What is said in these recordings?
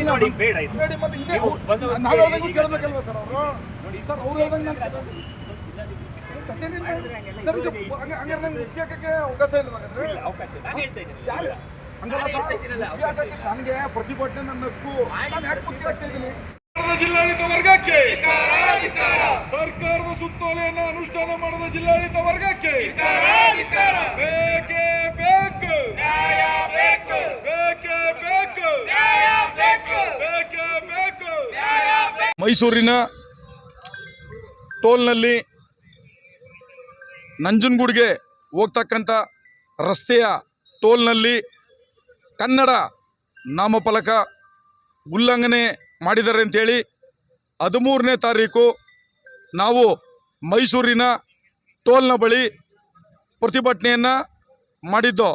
ನೋಡಿ ಬೇಡ ನನಗೆ ಪ್ರತಿಭಟನೆ ನನ್ನ ಹಕ್ಕು. ಜಿಲ್ಲಾಡಳಿತ ವರ್ಗಕ್ಕೆ ಸರ್ಕಾರದ ಸುತ್ತೋಲೆಯನ್ನು ಅನುಷ್ಠಾನ ಮಾಡದ ಜಿಲ್ಲಾಡಳಿತ ವರ್ಗಕ್ಕೆ ಬೇಕೇ ಬೇಕು, ಬೇಕೇ ಬೇಕು, ಬೇಕೇ ಬೇಕು. ಮೈಸೂರಿನ ಟೋಲ್ನಲ್ಲಿ ನಂಜನಗೂಡಿಗೆ ಹೋಗ್ತಕ್ಕಂಥ ರಸ್ತೆಯ ಟೋಲ್ನಲ್ಲಿ ಕನ್ನಡ ನಾಮಫಲಕ ಉಲ್ಲಂಘನೆ ಮಾಡಿದ್ದಾರೆ ಅಂತೇಳಿ 13ನೇ ತಾರೀಕು ನಾವು ಮೈಸೂರಿನ ಟೋಲ್ನ ಬಳಿ ಪ್ರತಿಭಟನೆಯನ್ನು ಮಾಡಿದ್ದೋ.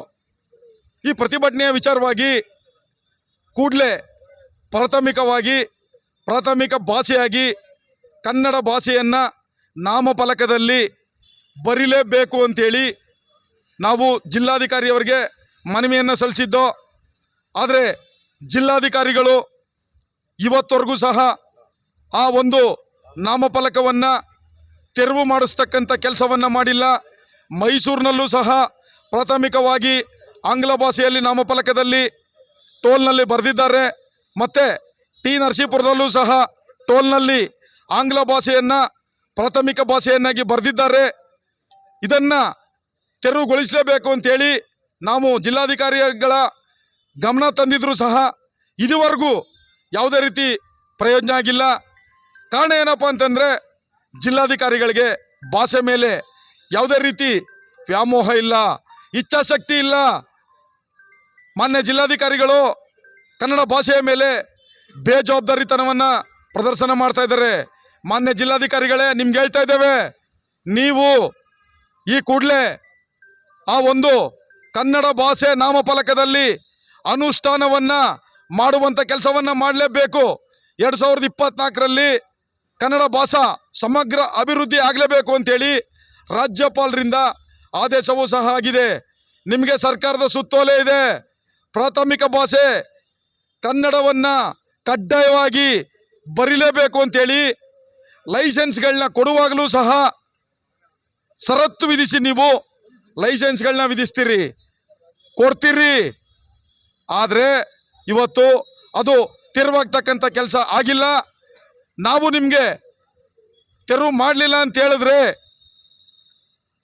ಈ ಪ್ರತಿಭಟನೆಯ ವಿಚಾರವಾಗಿ ಕೂಡಲೇ ಪ್ರಾಥಮಿಕ ಭಾಷೆಯಾಗಿ ಕನ್ನಡ ಭಾಷೆಯನ್ನು ನಾಮಫಲಕದಲ್ಲಿ ಬರೀಲೇಬೇಕು ಅಂತೇಳಿ ನಾವು ಜಿಲ್ಲಾಧಿಕಾರಿಯವರಿಗೆ ಮನವಿಯನ್ನು ಸಲ್ಲಿಸಿದ್ದೋ. ಆದರೆ ಜಿಲ್ಲಾಧಿಕಾರಿಗಳು ಇವತ್ತವರೆಗೂ ಸಹ ಆ ಒಂದು ನಾಮಫಲಕವನ್ನು ತೆರವು ಮಾಡಿಸ್ತಕ್ಕಂಥ ಕೆಲಸವನ್ನು ಮಾಡಿಲ್ಲ. ಮೈಸೂರಿನಲ್ಲೂ ಸಹ ಪ್ರಾಥಮಿಕವಾಗಿ ಆಂಗ್ಲ ಭಾಷೆಯಲ್ಲಿ ನಾಮಫಲಕದಲ್ಲಿ ಟೋಲ್ನಲ್ಲಿ ಬರೆದಿದ್ದಾರೆ. ಮತ್ತು ಟಿ ನರಸೀಪುರದಲ್ಲೂ ಸಹ ಟೋಲ್ನಲ್ಲಿ ಆಂಗ್ಲ ಭಾಷೆಯನ್ನು ಪ್ರಾಥಮಿಕ ಭಾಷೆಯನ್ನಾಗಿ ಬರೆದಿದ್ದಾರೆ. ಇದನ್ನು ತೆರವುಗೊಳಿಸಲೇಬೇಕು ಅಂತೇಳಿ ನಾವು ಜಿಲ್ಲಾಧಿಕಾರಿಗಳ ಗಮನ ತಂದಿದ್ರೂ ಸಹ ಇದುವರೆಗೂ ಯಾವುದೇ ರೀತಿ ಪ್ರಯೋಜನ ಆಗಿಲ್ಲ. ಕಾರಣ ಏನಪ್ಪ ಅಂತಂದರೆ ಜಿಲ್ಲಾಧಿಕಾರಿಗಳಿಗೆ ಭಾಷೆ ಮೇಲೆ ಯಾವುದೇ ರೀತಿ ವ್ಯಾಮೋಹ ಇಲ್ಲ, ಇಚ್ಛಾಶಕ್ತಿ ಇಲ್ಲ. ಮಾನ್ಯ ಜಿಲ್ಲಾಧಿಕಾರಿಗಳು ಕನ್ನಡ ಭಾಷೆಯ ಮೇಲೆ ಬೇಜವಾಬ್ದಾರಿತನವನ್ನು ಪ್ರದರ್ಶನ ಮಾಡ್ತಾ ಇದ್ದಾರೆ. ಮಾನ್ಯ ಜಿಲ್ಲಾಧಿಕಾರಿಗಳೇ, ನಿಮ್ಗೆ ಹೇಳ್ತಾ ಇದ್ದೇವೆ, ನೀವು ಈ ಕೂಡಲೇ ಆ ಒಂದು ಕನ್ನಡ ಭಾಷೆ ನಾಮಫಲಕದಲ್ಲಿ ಅನುಷ್ಠಾನವನ್ನು ಮಾಡುವಂಥ ಕೆಲಸವನ್ನು ಮಾಡಲೇಬೇಕು. 2024ರಲ್ಲಿ ಕನ್ನಡ ಭಾಷಾ ಸಮಗ್ರ ಅಭಿವೃದ್ಧಿ ಆಗಲೇಬೇಕು ಅಂತೇಳಿ ರಾಜ್ಯಪಾಲರಿಂದ ಆದೇಶವೂ ಸಹ ಆಗಿದೆ. ನಿಮಗೆ ಸರ್ಕಾರದ ಸುತ್ತೋಲೆ ಇದೆ. ಪ್ರಾಥಮಿಕ ಭಾಷೆ ಕನ್ನಡವನ್ನು ಕಡ್ಡಾಯವಾಗಿ ಬರೀಲೇಬೇಕು ಅಂತೇಳಿ ಲೈಸೆನ್ಸ್ಗಳನ್ನ ಕೊಡುವಾಗಲೂ ಸಹ ಷರತ್ತು ವಿಧಿಸಿ ನೀವು ಲೈಸೆನ್ಸ್ಗಳನ್ನ ವಿಧಿಸ್ತೀರಿ, ಕೊಡ್ತೀರಿ. ಆದರೆ ಇವತ್ತು ಅದು ತೆರವಾಗ್ತಕ್ಕಂಥ ಕೆಲಸ ಆಗಿಲ್ಲ. ನಾವು ನಿಮಗೆ ತೆರವು ಮಾಡಲಿಲ್ಲ ಅಂತ ಹೇಳಿದ್ರೆ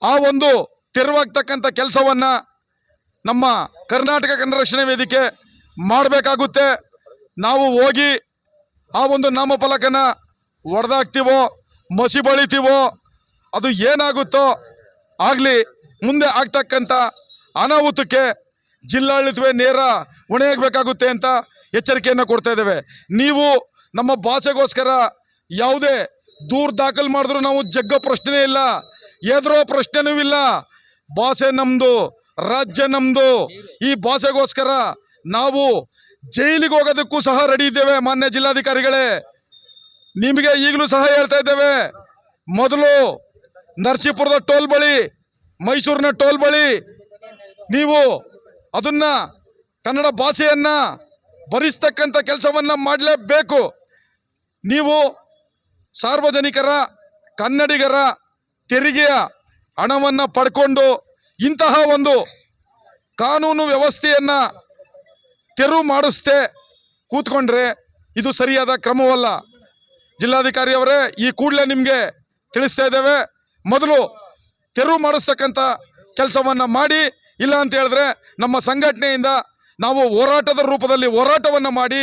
ಆ ಒಂದು ತೆರವಾಗ್ತಕ್ಕಂಥ ಕೆಲಸವನ್ನು ನಮ್ಮ ಕರ್ನಾಟಕ ಕನ್ನಡ ರಕ್ಷಣೆ ವೇದಿಕೆ ಮಾಡಬೇಕಾಗುತ್ತೆ. ನಾವು ಹೋಗಿ ಆ ಒಂದು ನಾಮಫಲಕನ ಒಡೆದಾಕ್ತೀವೋ ಮಸಿ ಬಳಿತೀವೋ ಅದು ಏನಾಗುತ್ತೋ ಆಗಲಿ, ಮುಂದೆ ಆಗ್ತಕ್ಕಂಥ ಅನಾಹುತಕ್ಕೆ ಜಿಲ್ಲಾಡಳಿತವೇ ನೇರ ಹೊಣೆಯಾಗಬೇಕಾಗುತ್ತೆ ಅಂತ ಎಚ್ಚರಿಕೆಯನ್ನು ಕೊಡ್ತಾ ಇದ್ದೇವೆ. ನೀವು ನಮ್ಮ ಭಾಷೆಗೋಸ್ಕರ ಯಾವುದೇ ದೂರು ದಾಖಲು ಮಾಡಿದ್ರೂ ನಾವು ಜಗ್ಗೋ ಪ್ರಶ್ನೆ ಇಲ್ಲ, ಎದುರೋ ಪ್ರಶ್ನೆನೂ ಇಲ್ಲ. ಭಾಷೆ ನಮ್ಮದು, ರಾಜ್ಯ ನಮ್ಮದು. ಈ ಭಾಷೆಗೋಸ್ಕರ ನಾವು ಜೈಲಿಗೆ ಹೋಗೋದಕ್ಕೂ ಸಹ ರೆಡಿ ಇದ್ದೇವೆ. ಮಾನ್ಯ ಜಿಲ್ಲಾಧಿಕಾರಿಗಳೇ, ನಿಮಗೆ ಈಗಲೂ ಸಹ ಹೇಳ್ತಾ ಇದ್ದೇವೆ, ಮೊದಲು ನರಸೀಪುರದ ಟೋಲ್ ಬಳಿ, ಮೈಸೂರಿನ ಟೋಲ್ ಬಳಿ ನೀವು ಅದನ್ನ ಕನ್ನಡ ಭಾಷೆಯನ್ನ ಬರೆಸ್ತಕ್ಕಂಥ ಕೆಲಸವನ್ನು ಮಾಡಲೇಬೇಕು. ನೀವು ಸಾರ್ವಜನಿಕರ ಕನ್ನಡಿಗರ ತೆರಿಗೆಯ ಹಣವನ್ನು ಪಡ್ಕೊಂಡು ಇಂತಹ ಒಂದು ಕಾನೂನು ವ್ಯವಸ್ಥೆಯನ್ನು ತೆರವು ಮಾಡಿಸ್ದೆ ಕೂತ್ಕೊಂಡ್ರೆ ಇದು ಸರಿಯಾದ ಕ್ರಮವಲ್ಲ. ಜಿಲ್ಲಾಧಿಕಾರಿಯವರೇ, ಈ ಕೂಡಲೇ ನಿಮಗೆ ತಿಳಿಸ್ತಾ ಇದ್ದೇವೆ, ಮೊದಲು ತೆರವು ಮಾಡಿಸ್ತಕ್ಕಂಥ ಕೆಲಸವನ್ನು ಮಾಡಿ. ಇಲ್ಲ ಅಂತ ಹೇಳಿದ್ರೆ ನಮ್ಮ ಸಂಘಟನೆಯಿಂದ ನಾವು ಹೋರಾಟದ ರೂಪದಲ್ಲಿ ಹೋರಾಟವನ್ನು ಮಾಡಿ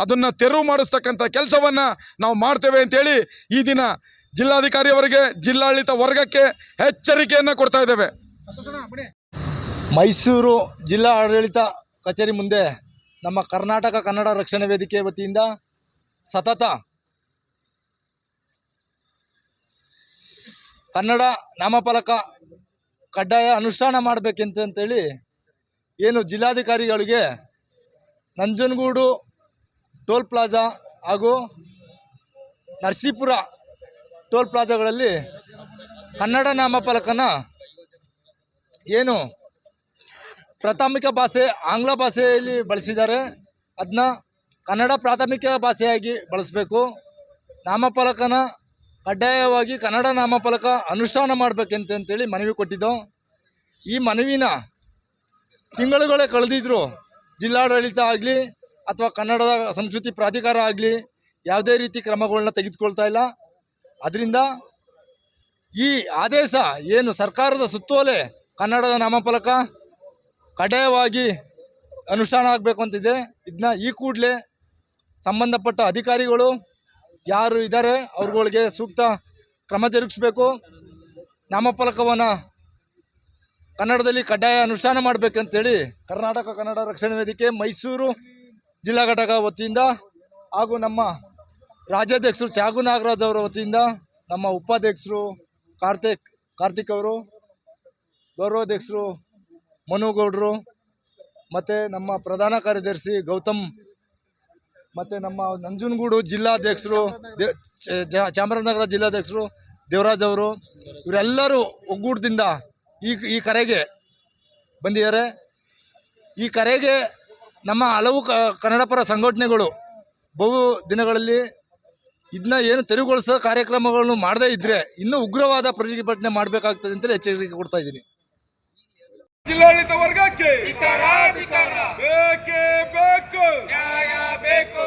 ಅದನ್ನು ತೆರವು ಮಾಡಿಸ್ತಕ್ಕಂಥ ಕೆಲಸವನ್ನು ನಾವು ಮಾಡ್ತೇವೆ ಅಂತೇಳಿ ಈ ದಿನ ಜಿಲ್ಲಾಧಿಕಾರಿಯವರಿಗೆ, ಜಿಲ್ಲಾಡಳಿತ ವರ್ಗಕ್ಕೆ ಎಚ್ಚರಿಕೆಯನ್ನು ಕೊಡ್ತಾ ಇದ್ದೇವೆ. ಮೈಸೂರು ಜಿಲ್ಲಾ ಆಡಳಿತ ಕಚೇರಿ ಮುಂದೆ ನಮ್ಮ ಕರ್ನಾಟಕ ಕನ್ನಡ ರಕ್ಷಣೆ ವೇದಿಕೆ ವತಿಯಿಂದ ಸತತ ಕನ್ನಡ ನಾಮಫಲಕ ಕಡ್ಡಾಯ ಅನುಷ್ಠಾನ ಮಾಡಬೇಕಂತೇಳಿ ಏನು ಜಿಲ್ಲಾಧಿಕಾರಿಗಳಿಗೆ ನಂಜನಗೂಡು ಟೋಲ್ ಪ್ಲಾಜಾ ಹಾಗೂ ನರಸೀಪುರ ಟೋಲ್ ಪ್ಲಾಜಾಗಳಲ್ಲಿ ಕನ್ನಡ ನಾಮಫಲಕನ ಏನು ಪ್ರಾಥಮಿಕ ಭಾಷೆ ಆಂಗ್ಲ ಭಾಷೆಯಲ್ಲಿ ಬಳಸಿದ್ದಾರೆ, ಅದನ್ನ ಕನ್ನಡ ಪ್ರಾಥಮಿಕ ಭಾಷೆಯಾಗಿ ಬಳಸಬೇಕು. ನಾಮಫಲಕನ ಕಡ್ಡಾಯವಾಗಿ ಕನ್ನಡ ನಾಮಫಲಕ ಅನುಷ್ಠಾನ ಮಾಡಬೇಕಂತೇಳಿ ಮನವಿ ಕೊಟ್ಟಿದ್ದು. ಈ ಮನವಿನ ತಿಂಗಳುಗಳೇ ಕಳೆದಿದ್ರು ಜಿಲ್ಲಾಡಳಿತ ಆಗಲಿ ಅಥವಾ ಕನ್ನಡದ ಸಂಸ್ಕೃತಿ ಪ್ರಾಧಿಕಾರ ಆಗಲಿ ಯಾವುದೇ ರೀತಿ ಕ್ರಮಗಳನ್ನ ತೆಗೆದುಕೊಳ್ತಾ ಇಲ್ಲ. ಅದರಿಂದ ಈ ಆದೇಶ ಏನು ಸರ್ಕಾರದ ಸುತ್ತೋಲೆ ಕನ್ನಡದ ನಾಮಫಲಕ ಕಡ್ಡಾಯವಾಗಿ ಅನುಷ್ಠಾನ ಆಗಬೇಕು ಅಂತಿದೆ. ಇದನ್ನ ಈ ಕೂಡಲೇ ಸಂಬಂಧಪಟ್ಟ ಅಧಿಕಾರಿಗಳು ಯಾರು ಇದ್ದಾರೆ ಅವ್ರುಗಳಿಗೆ ಸೂಕ್ತ ಕ್ರಮ ಜರುಗಿಸಬೇಕು. ನಾಮಫಲಕವನ್ನು ಕನ್ನಡದಲ್ಲಿ ಕಡ್ಡಾಯ ಅನುಷ್ಠಾನ ಮಾಡಬೇಕಂತೇಳಿ ಕರ್ನಾಟಕ ಕನ್ನಡ ರಕ್ಷಣಾ ವೇದಿಕೆ ಮೈಸೂರು ಜಿಲ್ಲಾ ಘಟಕ ವತಿಯಿಂದ ಹಾಗೂ ನಮ್ಮ ರಾಜ್ಯಾಧ್ಯಕ್ಷರು ಚಾಗು ನಾಗರಾಜ್ ಅವರ ವತಿಯಿಂದ, ನಮ್ಮ ಉಪಾಧ್ಯಕ್ಷರು ಕಾರ್ತಿಕ್ ಅವರು, ಗೌರವಾಧ್ಯಕ್ಷರು ಮನುಗೌಡರು, ಮತ್ತು ನಮ್ಮ ಪ್ರಧಾನ ಕಾರ್ಯದರ್ಶಿ ಗೌತಮ್, ಮತ್ತು ನಮ್ಮ ನಂಜನಗೂಡು ಜಿಲ್ಲಾಧ್ಯಕ್ಷರು ಚಾಮರಾಜನಗರ ಜಿಲ್ಲಾಧ್ಯಕ್ಷರು ದೇವರಾಜ್ ಅವರು, ಇವರೆಲ್ಲರೂ ಒಗ್ಗೂಟದಿಂದ ಈ ಕರೆಗೆ ಬಂದಿದ್ದಾರೆ. ಈ ಕರೆಗೆ ನಮ್ಮ ಹಲವು ಕನ್ನಡಪರ ಸಂಘಟನೆಗಳು ಬಹು ದಿನಗಳಲ್ಲಿ ಇದನ್ನ ಏನು ತೆರವುಗೊಳಿಸೋ ಕಾರ್ಯಕ್ರಮಗಳನ್ನು ಮಾಡದೇ ಇದ್ದರೆ ಇನ್ನೂ ಉಗ್ರವಾದ ಪ್ರತಿಭಟನೆ ಮಾಡಬೇಕಾಗ್ತದೆ ಅಂತೇಳಿ ಎಚ್ಚರಿಕೆ ಕೊಡ್ತಾ ಇದ್ದೀನಿ. ಜಿಲ್ಲಾಡಳಿತ ವರ್ಗಕ್ಕೆ ಬೇಕೇ ಬೇಕು, ನ್ಯಾಯ ಬೇಕು.